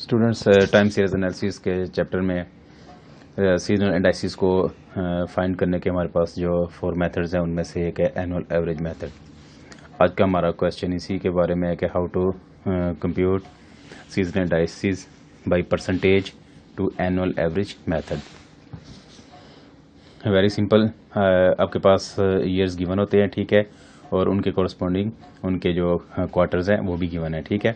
Students time series analysis के chapter में seasonal indices को फाइंड करने के हमारे पास जो 4 मेथड्स हैं उनमें से एक है एनुअल एवरेज मेथड। आज का हमारा क्वेश्चन इसी के बारे में है कि how to compute seasonal indices by percentage to annual average method. Very simple, आपके पास ईयर्स गिवन होते हैं, ठीक है, और उनके कोरस्पॉन्डिंग उनके जो क्वार्टर्स हैं वो भी गिवन है, ठीक है।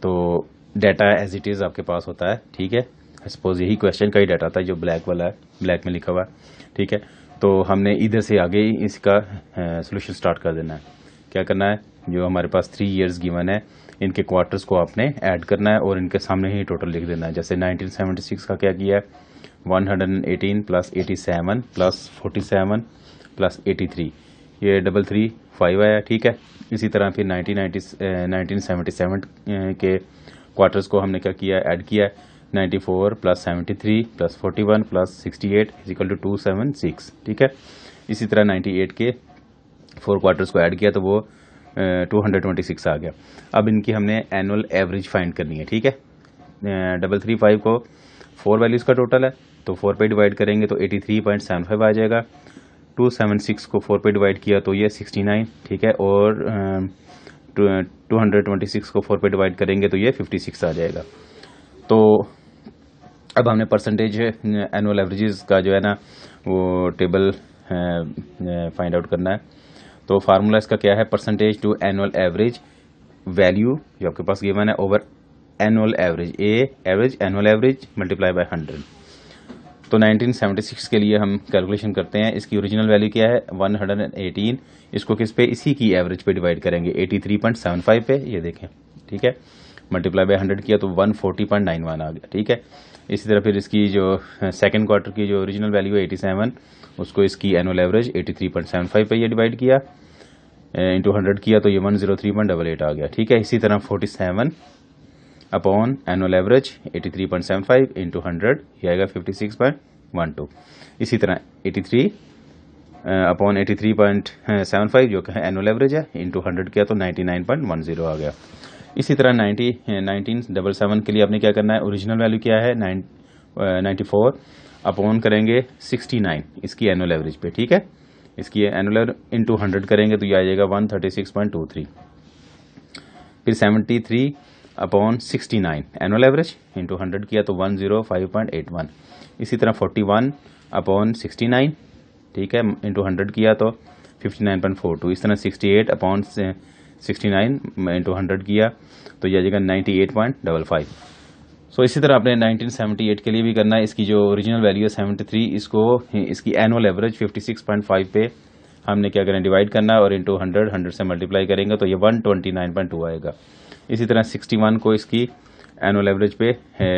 तो डाटा एज इट इज़ आपके पास होता है, ठीक है। सपोज यही क्वेश्चन का ही डाटा था जो ब्लैक वाला है, ब्लैक में लिखा हुआ है, ठीक है। तो हमने इधर से आगे ही इसका सोल्यूशन स्टार्ट कर देना है। क्या करना है, जो हमारे पास 3 ईयर्स गिवन है इनके क्वार्टर्स को आपने ऐड करना है और इनके सामने ही टोटल लिख देना है। जैसे 1976 का क्या किया है, 118 प्लस 87 प्लस 47 प्लस 83, ये 335 आया, ठीक है। इसी तरह फिर 1977 के क्वार्टर्स को हमने क्या किया, ऐड किया है। 94 plus 73 plus 41 plus 68 is equal to 276, ठीक है। इसी तरह 98 के 4 क्वार्टर्स को ऐड किया तो वो 226 आ गया। अब इनकी हमने एनुअल एवरेज फाइंड करनी है, ठीक है। 335 को 4 वैल्यूज़ का टोटल है, तो 4 पे डिवाइड करेंगे तो 83.75 आ जाएगा। 276 को 4 पे डिवाइड किया तो ये 69, ठीक है, और 226 को 4 पे डिवाइड करेंगे तो ये 56 आ जाएगा। तो अब हमने परसेंटेज एनुअल एवरेजेस का जो है ना वो टेबल फाइंड आउट करना है। तो फार्मूला इसका क्या है, percentage to annual average value जो आपके पास गिवन है over annual average, average annual average multiply by 100। तो 1976 के लिए हम कैलकुलेशन करते हैं। इसकी ओरिजिनल वैल्यू क्या है, 118, इसको किस पे, इसी की एवरेज पे डिवाइड करेंगे 83.75 पे, ये देखें, ठीक है। मल्टीप्लाई बाय 100 किया तो 140.91 आ गया, ठीक है। इसी तरह फिर इसकी जो सेकंड क्वार्टर की जो ओरिजिनल वैल्यू है 87, उसको इसकी एनुअल एवरेज 83.75 पे ये डिवाइड किया, इंटू 100 किया तो ये 103.88 आ गया, ठीक है। इसी तरह 47 अपॉन एनुअल एवरेज 83.75 इंटू 100, ये आएगा 56.12। इसी तरह 83 अपॉन 83.75 जो कि एनुअल एवरेज है, इंटू 100 किया तो 99.10 आ गया। इसी तरह 1977 के लिए आपने क्या करना है, ओरिजिनल वैल्यू क्या है 94 अपॉन करेंगे 69 इसकी एनुअल एवरेज पे, ठीक है। इसकी एनुअल इंटू 100 करेंगे तो ये आ जाएगा 136.23। फिर 73 अपॉन 69 एनुअल एवरेज इंटू 100 किया तो 105.81। इसी तरह 41 अपॉन 69, ठीक है, इंटू 100 किया तो 59.42। इस तरह 68 अपॉन 69 इंटू 100 किया तो यह आ जाएगा 98.55। सो इसी तरह आपने 1978 के लिए भी करना है। इसकी जो ओरिजिनल वैल्यू है 73, इसको इसकी एनुअल एवरेज 56.5 पे हमने क्या करना, डिवाइड करना है और इंटू 100 से मल्टीप्लाई करेंगे तो ये 129.2 आएगा। इसी तरह 61 को इसकी एनुअल एवरेज पे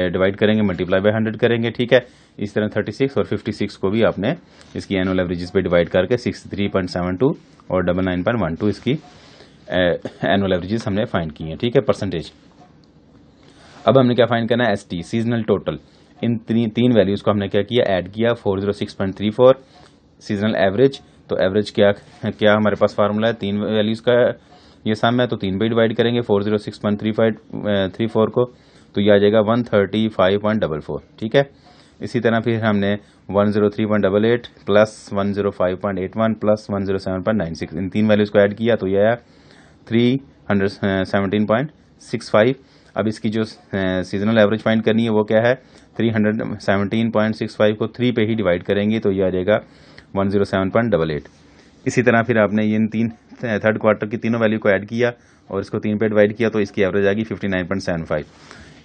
डिवाइड करेंगे, मल्टीप्लाई बाय 100 करेंगे, ठीक है। इस तरह 36 और 56 को भी आपने इसकी एनुअल एवरेजेस पे डिवाइड करके 63.72 और 99.12 इसकी एनुअल एवरेजेस हमने फाइंड की हैं, ठीक है, परसेंटेज। अब हमने क्या फाइंड करना है, एसटी सीजनल टोटल। इन तीन वैल्यूज़ को हमने क्या किया, ऐड किया, 406.34 सीजनल एवरेज। तो एवरेज क्या क्या हमारे पास फार्मूला है, 3 वैल्यूज़ का ये सम है, तो 3 पे डिवाइड करेंगे 406.34 को तो ये आ जाएगा 135.44, ठीक है। इसी तरह फिर हमने 103.88 प्लस 105.81 प्लस 107.96 इन 3 वैल्यूज़ को ऐड किया तो यह आया 317.65। अब इसकी जो सीजनल एवरेज फाइंड करनी है वो क्या है, 317.65 को 3 पे ही डिवाइड करेंगे तो ये आ जाएगा 107.88। इसी तरह फिर आपने इन थर्ड क्वार्टर की तीनों वैल्यू को ऐड किया और इसको 3 पे डिवाइड किया तो इसकी एवरेज आ गई 59.75।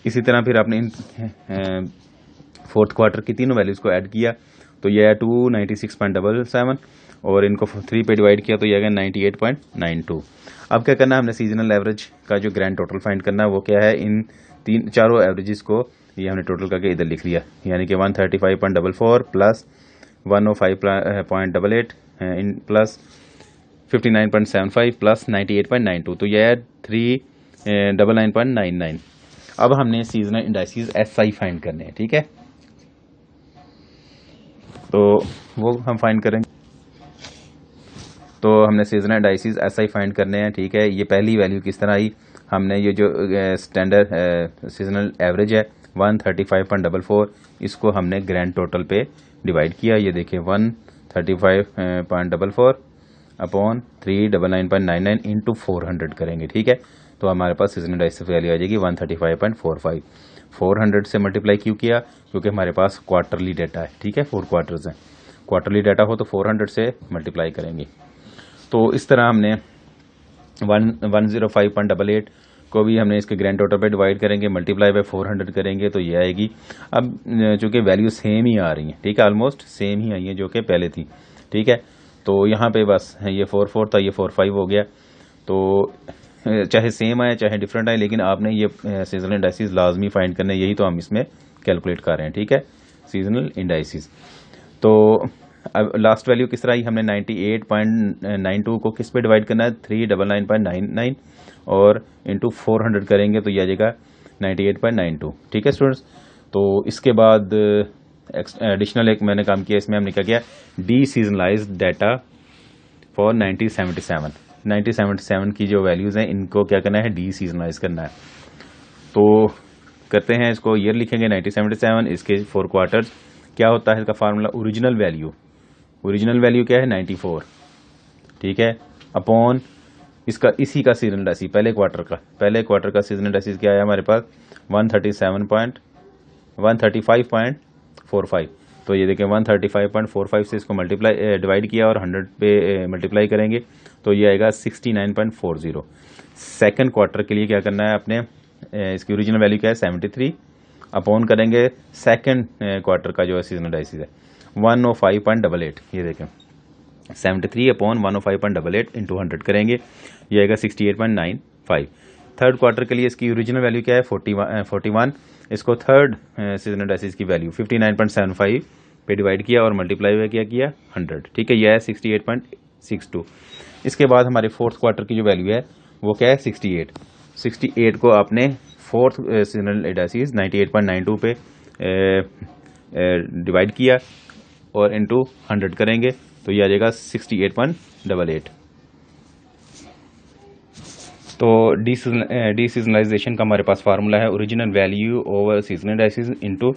इसी तरह फिर आपने इन फोर्थ क्वार्टर की तीनों वैल्यूज़ को ऐड किया तो यह है 296.77 और इनको 3 पे डिवाइड किया तो यह आ गया 98.92। अब क्या करना है, हमने सीजनल एवरेज का जो ग्रैंड टोटल फाइंड करना है वो क्या है, इन चारों एवरेजेस को ये हमने टोटल करके इधर लिख लिया, यानी कि 135.44 प्लस 105.88 इन प्लस 59.75 प्लस 98.92 तो यह है 399.99। अब हमने सीजनल इंडाइसिस एसआई फाइंड करने हैं, ठीक है, तो वो हम फाइंड करेंगे। तो हमने सीजनल इंडाइसिस एसआई फाइंड करने हैं, ठीक है। ये पहली वैल्यू किस तरह आई, हमने ये जो स्टैंडर्ड सीजनल एवरेज है 135.44, इसको हमने ग्रैंड टोटल पे डिवाइड किया। ये देखिए 135.44 अपॉन 399.99 इंटू 400 करेंगे, ठीक है। तो हमारे पास सीजनल डाइसिस वैल्यू आ जाएगी 135.45। 400 से मल्टीप्लाई क्यों किया? क्योंकि हमारे पास क्वार्टरली डाटा है, ठीक है, 4 क्वार्टर्स हैं। क्वार्टरली डाटा हो तो 400 से मल्टीप्लाई करेंगे। तो इस तरह हमने 105.88 को भी हमने इसके ग्रैंड टोटल पे डिवाइड करेंगे, मल्टीप्लाई बाय 400 करेंगे तो ये आएगी। अब चूँकि वैल्यू सेम ही आ रही हैं, ठीक है, ऑलमोस्ट सेम ही आई है जो कि पहले थी, ठीक है। तो यहाँ पे बस ये 44 था, ये 45 हो गया। तो चाहे सेम आए चाहे डिफरेंट आए, लेकिन आपने ये सीजनल इंडाइसिस लाजमी फाइंड करने, यही तो हम इसमें कैलकुलेट कर रहे हैं, ठीक है, सीजनल इंडाइसिस। तो अब लास्ट वैल्यू किस तरह आई? हमने 98.92 को किस पे डिवाइड करना है? 399.99 और इंटू 400 करेंगे तो ये आ जाएगा 98.92, ठीक है स्टूडेंट्स। तो इसके बाद एडिशनल एक मैंने काम किया, इसमें हमने क्या किया, डी सीजनलाइज डाटा फॉर 1977 की जो वैल्यूज़ हैं इनको क्या करना है, डी सीजनलाइज करना है। तो करते हैं इसको, ईयर लिखेंगे 1977, इसके 4 क्वार्टर्स। क्या होता है इसका फार्मूला? ओरिजिनल वैल्यू क्या है? 94, ठीक है, अपॉन इसका इसी का सीजनल डाइसिस पहले क्वार्टर का सीजनल डाइसिस क्या है हमारे पास? 135.45। तो ये देखें 135.45 से इसको मल्टीप्लाई डिवाइड किया और 100 पे मल्टीप्लाई करेंगे तो ये आएगा 69.40। सेकंड क्वार्टर के लिए क्या करना है आपने, इसकी ओरिजिनल वैल्यू क्या है? 73, अपॉन करेंगे सेकंड क्वार्टर का जो है सीजनल डाइसिस है 105.88। ये देखें 73 अपॉन 105.88 इंटू 100 करेंगे, ये आएगा 68.95। थर्ड क्वार्टर के लिए इसकी ओरिजिनल वैल्यू क्या है? 41। इसको थर्ड सीजनल डाइसिस की वैल्यू 59.75 पे डिवाइड किया और मल्टीप्लाई क्या किया? 100, ठीक है, यह है 68.62। इसके बाद हमारे फोर्थ क्वार्टर की जो वैल्यू है वो क्या है? 68 को आपने फोर्थ सीजनल डाइसिस 98.92 पे डिवाइड किया और इंटू 100 करेंगे तो ये आ जाएगा 68.88। तो डी सीजनलाइजेशन का हमारे पास फार्मूला है original value over seasonal indices into